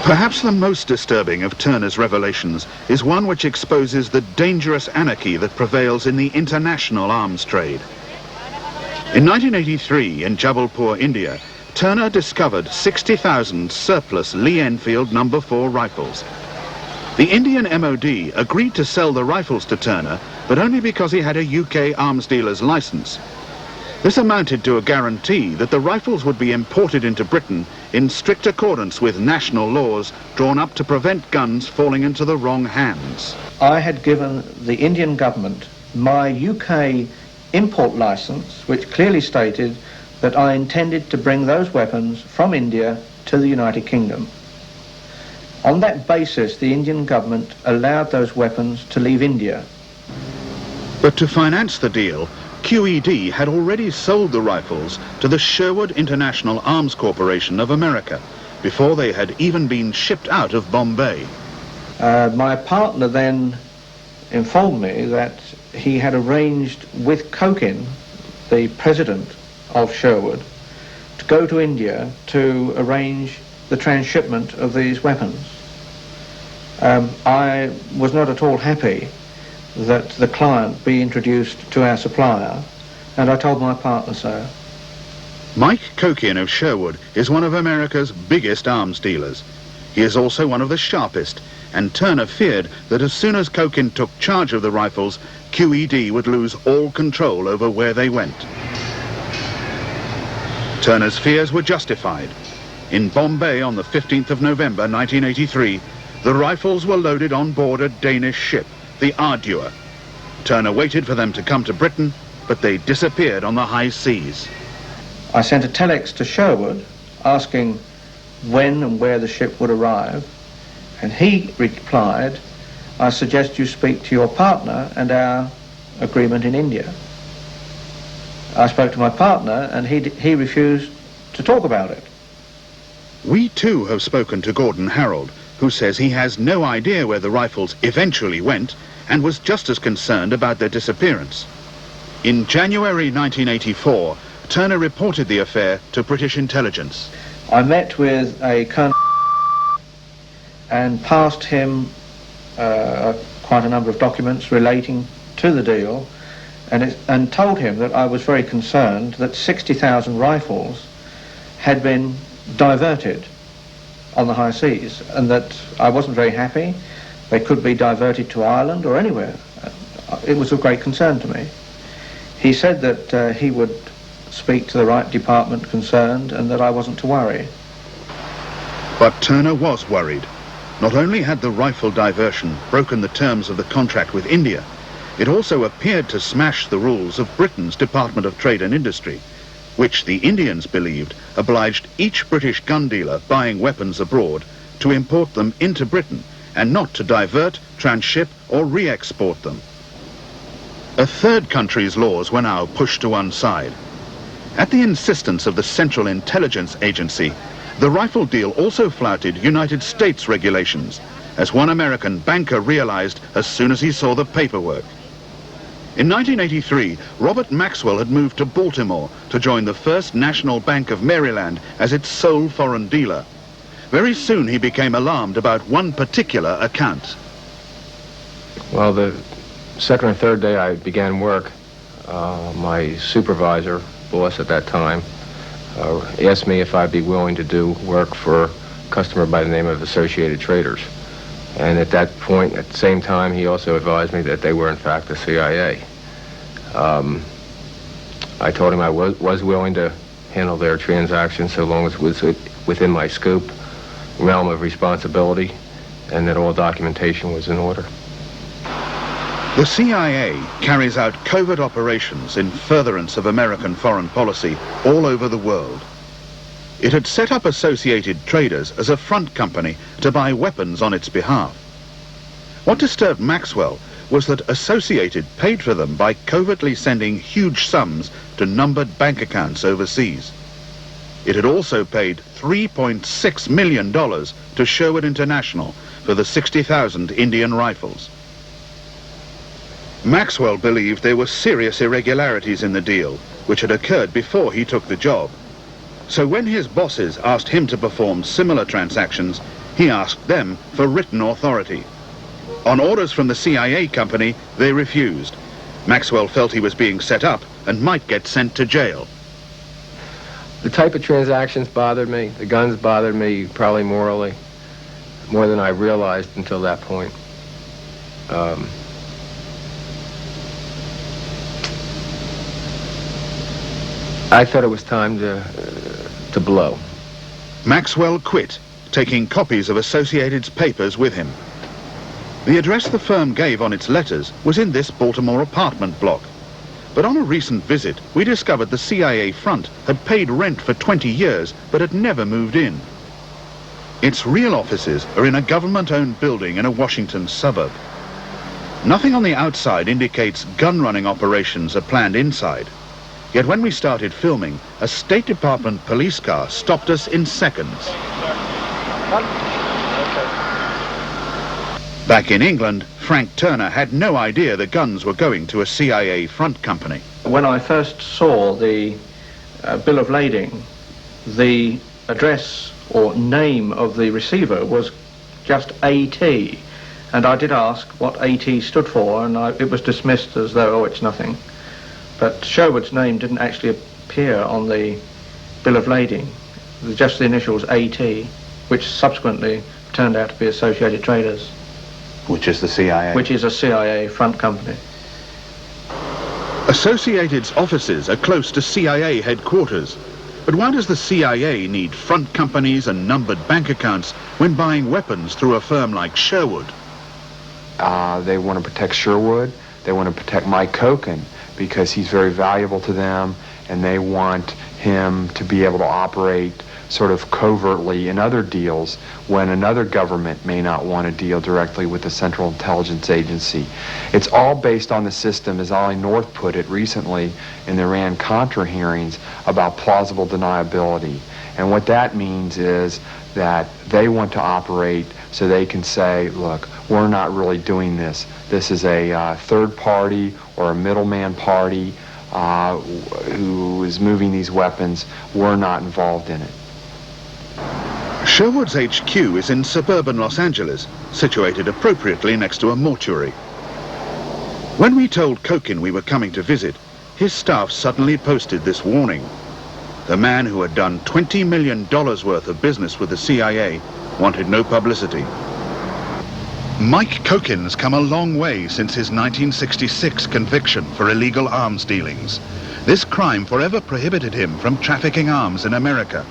Perhaps the most disturbing of Turner's revelations is one which exposes the dangerous anarchy that prevails in the international arms trade. In 1983, in Jabalpur, India, Turner discovered 60,000 surplus Lee Enfield No. 4 rifles. The Indian MOD agreed to sell the rifles to Turner, but only because he had a UK arms dealer's license. This amounted to a guarantee that the rifles would be imported into Britain in strict accordance with national laws drawn up to prevent guns falling into the wrong hands. I had given the Indian government my UK import license, which clearly stated that I intended to bring those weapons from India to the United Kingdom. On that basis, the Indian government allowed those weapons to leave India. But to finance the deal, QED had already sold the rifles to the Sherwood International Arms Corporation of America before they had even been shipped out of Bombay. My partner then informed me that he had arranged with Kokin, the president of Sherwood, to go to India to arrange the transshipment of these weapons. I was not at all happy that the client be introduced to our supplier, and I told my partner so. Mike Kokin of Sherwood is one of America's biggest arms dealers. He is also one of the sharpest, and Turner feared that as soon as Kokin took charge of the rifles, QED would lose all control over where they went. Turner's fears were justified. In Bombay on the 15th of November 1983, the rifles were loaded on board a Danish ship, the Ardua. Turner waited for them to come to Britain, but they disappeared on the high seas. I sent a telex to Sherwood asking when and where the ship would arrive, and he replied, "I suggest you speak to your partner and our agreement in India." I spoke to my partner and he refused to talk about it. We too have spoken to Gordon Harold, who says he has no idea where the rifles eventually went and was just as concerned about their disappearance. In January 1984, Turner reported the affair to British intelligence. I met with a colonel and passed him quite a number of documents relating to the deal, and told him that I was very concerned that 60,000 rifles had been diverted on the high seas, and that I wasn't very happy. They could be diverted to Ireland or anywhere. It was of great concern to me. He said that he would speak to the right department concerned and that I wasn't to worry. But Turner was worried. Not only had the rifle diversion broken the terms of the contract with India, it also appeared to smash the rules of Britain's Department of Trade and Industry, which the Indians believed obliged each British gun dealer buying weapons abroad to import them into Britain and not to divert, transship or re-export them. A third country's laws were now pushed to one side. At the insistence of the Central Intelligence Agency, the rifle deal also flouted United States regulations, as one American banker realized as soon as he saw the paperwork. In 1983, Robert Maxwell had moved to Baltimore to join the First National Bank of Maryland as its sole foreign dealer. Very soon he became alarmed about one particular account. Well, the second or third day I began work, my supervisor, boss at that time, asked me if I'd be willing to do work for a customer by the name of Associated Traders. And at that point, at the same time, he also advised me that they were in fact the CIA. I told him I was willing to handle their transactions so long as it was within my scope, realm of responsibility, and that all documentation was in order. The CIA carries out covert operations in furtherance of American foreign policy all over the world. It had set up Associated Traders as a front company to buy weapons on its behalf. What disturbed Maxwell was that Associated paid for them by covertly sending huge sums to numbered bank accounts overseas. It had also paid $3.6 million to Sherwood International for the 60,000 Indian rifles. Maxwell believed there were serious irregularities in the deal, which had occurred before he took the job. So when his bosses asked him to perform similar transactions, He asked them for written authority. On orders from the CIA company, they refused. Maxwell felt he was being set up and might get sent to jail. The type of transactions bothered me. The guns bothered me probably morally, more than I realized until that point. I thought it was time to blow. Maxwell quit, taking copies of Associated's papers with him. The address the firm gave on its letters was in this Baltimore apartment block. But on a recent visit, we discovered the CIA front had paid rent for 20 years, but had never moved in. Its real offices are in a government-owned building in a Washington suburb. Nothing on the outside indicates gun-running operations are planned inside. Yet when we started filming, a State Department police car stopped us in seconds. Back in England, Frank Turner had no idea the guns were going to a CIA front company. When I first saw the bill of lading, the address or name of the receiver was just AT, and I did ask what AT stood for, and it was dismissed as though, oh, it's nothing. But Sherwood's name didn't actually appear on the bill of lading. It was just the initials AT, which subsequently turned out to be Associated Traders. Which is the CIA? Which is a CIA front company. Associated's offices are close to CIA headquarters. But why does the CIA need front companies and numbered bank accounts when buying weapons through a firm like Sherwood? They want to protect Sherwood. They want to protect Mike Kokin because he's very valuable to them, and they want him to be able to operate sort of covertly in other deals when another government may not want to deal directly with the Central Intelligence Agency. It's all based on the system, as Ollie North put it recently in the Iran-Contra hearings, about plausible deniability. And what that means is that they want to operate so they can say, look, we're not really doing this. This is a third party or a middleman party who is moving these weapons. We're not involved in it. Sherwood's HQ is in suburban Los Angeles, situated appropriately next to a mortuary. When we told Kokin we were coming to visit, his staff suddenly posted this warning. The man who had done $20 million worth of business with the CIA wanted no publicity. Mike Kokin's come a long way since his 1966 conviction for illegal arms dealings. This crime forever prohibited him from trafficking arms in America.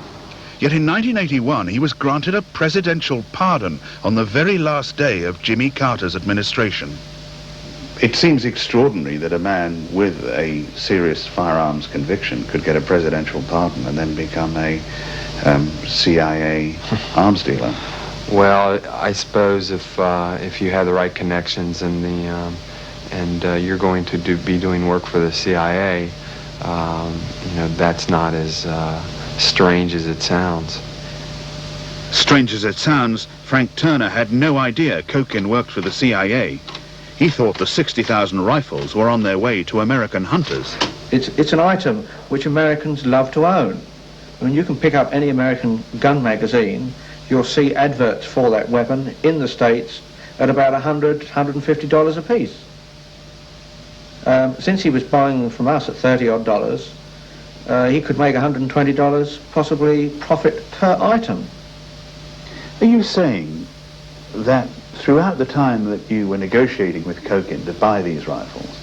Yet in 1981, he was granted a presidential pardon on the very last day of Jimmy Carter's administration. It seems extraordinary that a man with a serious firearms conviction could get a presidential pardon and then become a CIA arms dealer. Well, I suppose if you have the right connections and you're going to be doing work for the CIA, that's not as strange as it sounds. Strange as it sounds, Frank Turner had no idea Kokin worked for the CIA. He thought the 60,000 rifles were on their way to American hunters. It's an item which Americans love to own. I mean, you can pick up any American gun magazine, you'll see adverts for that weapon in the States at about $100, $150 a piece. Since he was buying them from us at $30-odd, he could make $120 possibly profit per item. Are you saying that throughout the time that you were negotiating with Kokin to buy these rifles,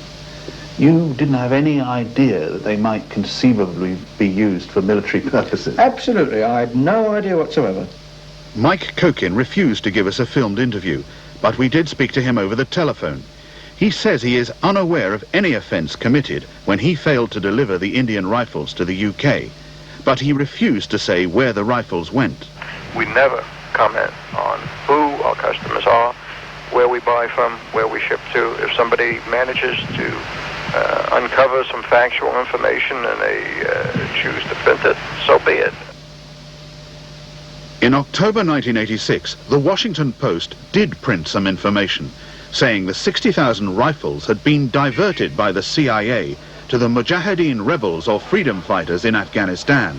you didn't have any idea that they might conceivably be used for military purposes? Absolutely, I had no idea whatsoever. Mike Kokin refused to give us a filmed interview, but we did speak to him over the telephone. He says he is unaware of any offence committed when he failed to deliver the Indian rifles to the UK, but he refused to say where the rifles went. We never comment on who our customers are, where we buy from, where we ship to. If somebody manages to uncover some factual information and they choose to print it, so be it. In October 1986, the Washington Post did print some information, saying the 60,000 rifles had been diverted by the CIA to the Mujahideen rebels or freedom fighters in Afghanistan.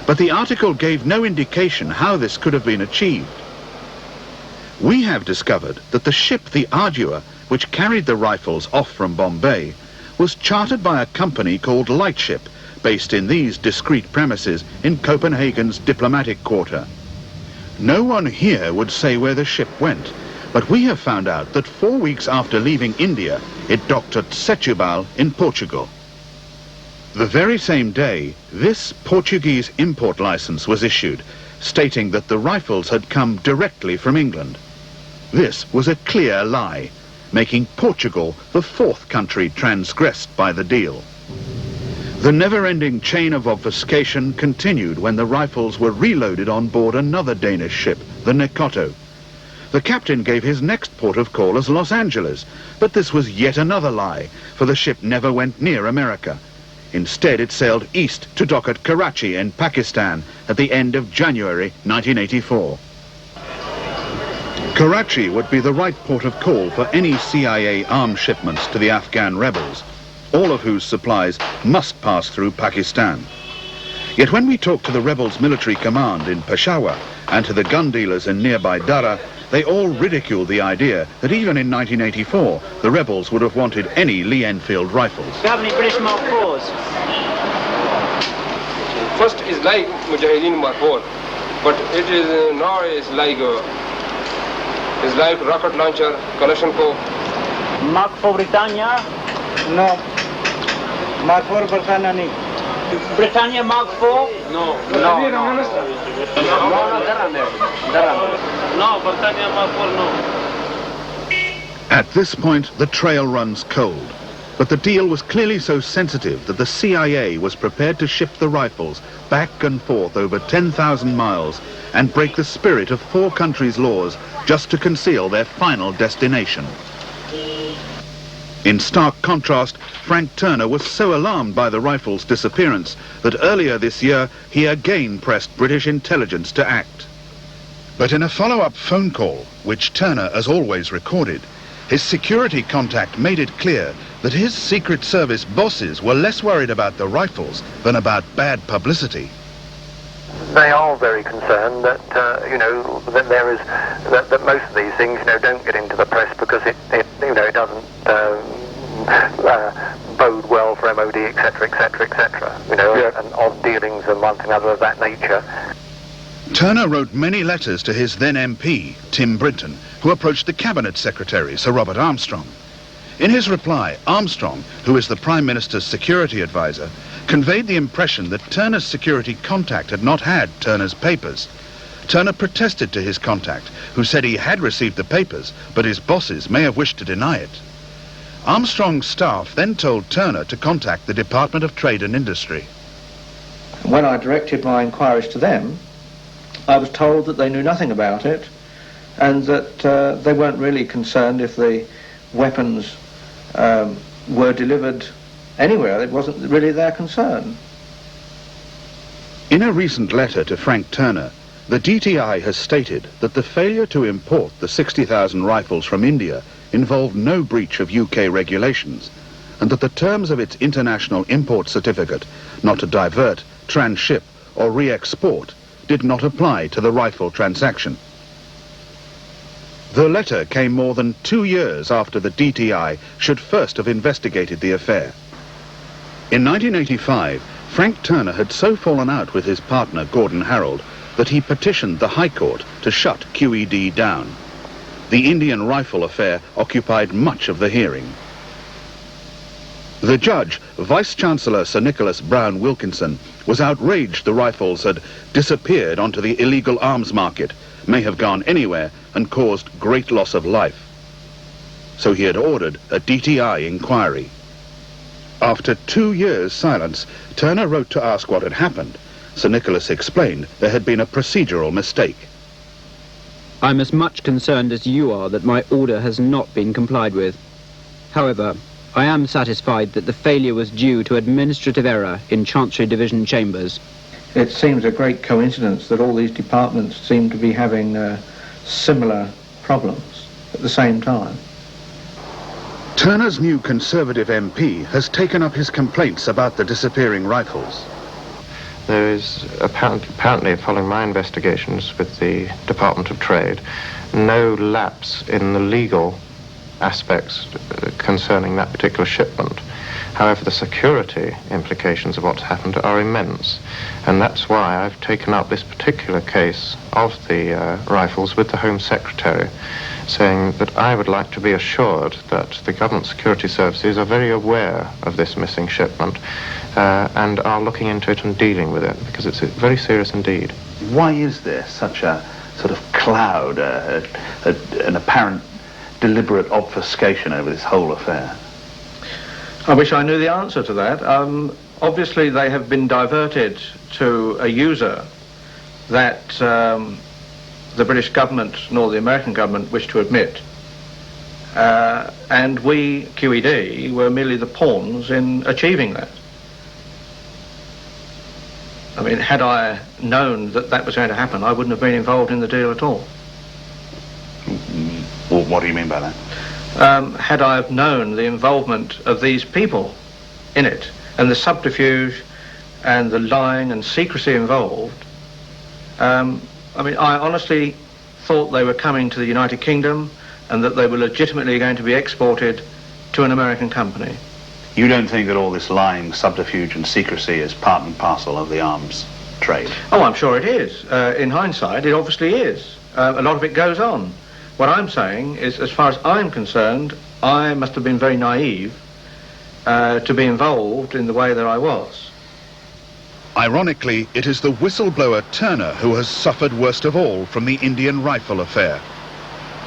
But the article gave no indication how this could have been achieved. We have discovered that the ship, the Ardua, which carried the rifles off from Bombay, was chartered by a company called Lightship, based in these discreet premises in Copenhagen's diplomatic quarter. No one here would say where the ship went, but we have found out that 4 weeks after leaving India, it docked at Setúbal in Portugal. The very same day, this Portuguese import license was issued, stating that the rifles had come directly from England. This was a clear lie, making Portugal the 4th country transgressed by the deal. The never-ending chain of obfuscation continued when the rifles were reloaded on board another Danish ship, the Nekoto. The captain gave his next port of call as Los Angeles, but this was yet another lie, for the ship never went near America. Instead, it sailed east to dock at Karachi in Pakistan at the end of January 1984. Karachi would be the right port of call for any CIA arms shipments to the Afghan rebels, all of whose supplies must pass through Pakistan. Yet when we talked to the rebels' military command in Peshawar and to the gun dealers in nearby Dara, they all ridiculed the idea that even in 1984, the rebels would have wanted any Lee-Enfield rifles. Do you have any British Mark 4s? First is like Mujahideen Mark 4, but it is now is like rocket launcher, Kalashnikov. Mark 4 Britannia? No. Mark 4 Britannia nahi. Britannia Mark 4? No. No, Britannia Mark 4, no. At this point, the trail runs cold. But the deal was clearly so sensitive that the CIA was prepared to ship the rifles back and forth over 10,000 miles and break the spirit of 4 countries' laws just to conceal their final destination. In stark contrast, Frank Turner was so alarmed by the rifles' disappearance that earlier this year he again pressed British intelligence to act. But in a follow-up phone call, which Turner as always recorded, his security contact made it clear that his Secret Service bosses were less worried about the rifles than about bad publicity. They are very concerned that, that there is, that most of these things, don't get into the press because it doesn't bode well for MOD, etc., etc., etc., and odd dealings and one thing other of that nature. Turner wrote many letters to his then MP, Tim Brinton, who approached the Cabinet Secretary, Sir Robert Armstrong. In his reply, Armstrong, who is the Prime Minister's security advisor, conveyed the impression that Turner's security contact had not had Turner's papers. Turner protested to his contact, who said he had received the papers, but his bosses may have wished to deny it. Armstrong's staff then told Turner to contact the Department of Trade and Industry. When I directed my inquiries to them, I was told that they knew nothing about it and that they weren't really concerned if the weapons were delivered anywhere. It wasn't really their concern. In a recent letter to Frank Turner, the DTI has stated that the failure to import the 60,000 rifles from India involved no breach of UK regulations, and that the terms of its international import certificate, not to divert, transship, or re-export, did not apply to the rifle transaction. The letter came more than 2 years after the DTI should first have investigated the affair. In 1985, Frank Turner had so fallen out with his partner Gordon Harold that he petitioned the High Court to shut QED down. The Indian rifle affair occupied much of the hearing. The judge, Vice-Chancellor Sir Nicholas Brown Wilkinson, was outraged the rifles had disappeared onto the illegal arms market, may have gone anywhere, and caused great loss of life. So he had ordered a DTI inquiry. After 2 years' silence, Turner wrote to ask what had happened. Sir Nicholas explained there had been a procedural mistake. I'm as much concerned as you are that my order has not been complied with. However, I am satisfied that the failure was due to administrative error in Chancery Division chambers. It seems a great coincidence that all these departments seem to be having similar problems at the same time. Turner's new Conservative MP has taken up his complaints about the disappearing rifles. There is apparently, following my investigations with the Department of Trade, no lapse in the legal aspects concerning that particular shipment. However, the security implications of what's happened are immense, and that's why I've taken up this particular case of the rifles with the Home Secretary, saying that I would like to be assured that the government security services are very aware of this missing shipment and are looking into it and dealing with it, because it's very serious indeed. Why is there such a sort of cloud, an apparent deliberate obfuscation over this whole affair? I wish I knew the answer to that. Obviously, they have been diverted to a user that the British government nor the American government wish to admit. And we, QED, were merely the pawns in achieving that. I mean, had I known that that was going to happen, I wouldn't have been involved in the deal at all. Well, what do you mean by that? Had I have known the involvement of these people in it, and the subterfuge and the lying and secrecy involved, I mean, I honestly thought they were coming to the United Kingdom and that they were legitimately going to be exported to an American company. You don't think that all this lying, subterfuge and secrecy is part and parcel of the arms trade? Oh, I'm sure it is. In hindsight, it obviously is. A lot of it goes on. What I'm saying is, as far as I'm concerned, I must have been very naive to be involved in the way that I was. Ironically, it is the whistleblower Turner who has suffered worst of all from the Indian rifle affair.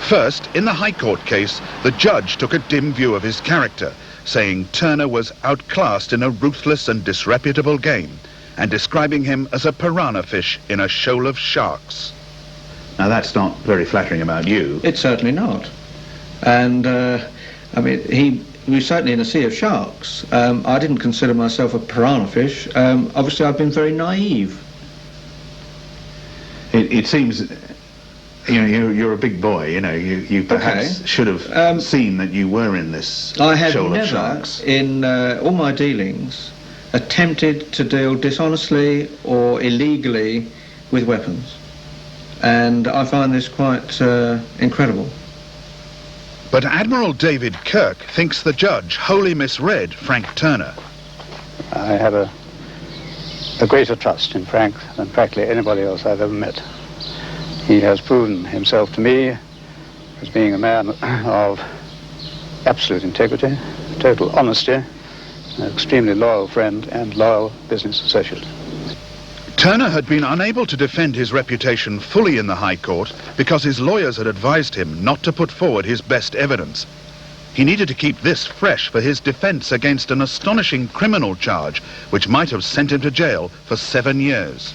First, in the High Court case, the judge took a dim view of his character, saying Turner was outclassed in a ruthless and disreputable game, and describing him as a piranha fish in a shoal of sharks. Now, that's not very flattering about you. It's certainly not. And, I mean, he was certainly in a sea of sharks. I didn't consider myself a piranha fish. Obviously, I've been very naive. It seems, you know, you're a big boy, you know, you perhaps should have seen that you were in this shoal of sharks. In all my dealings, attempted to deal dishonestly or illegally with weapons. And I find this quite incredible. But Admiral David Kirk thinks the judge wholly misread Frank Turner. I have a greater trust in Frank than practically anybody else I've ever met. He has proven himself to me as being a man of absolute integrity, total honesty, an extremely loyal friend and loyal business associate. Turner had been unable to defend his reputation fully in the High Court because his lawyers had advised him not to put forward his best evidence. He needed to keep this fresh for his defense against an astonishing criminal charge which might have sent him to jail for 7 years.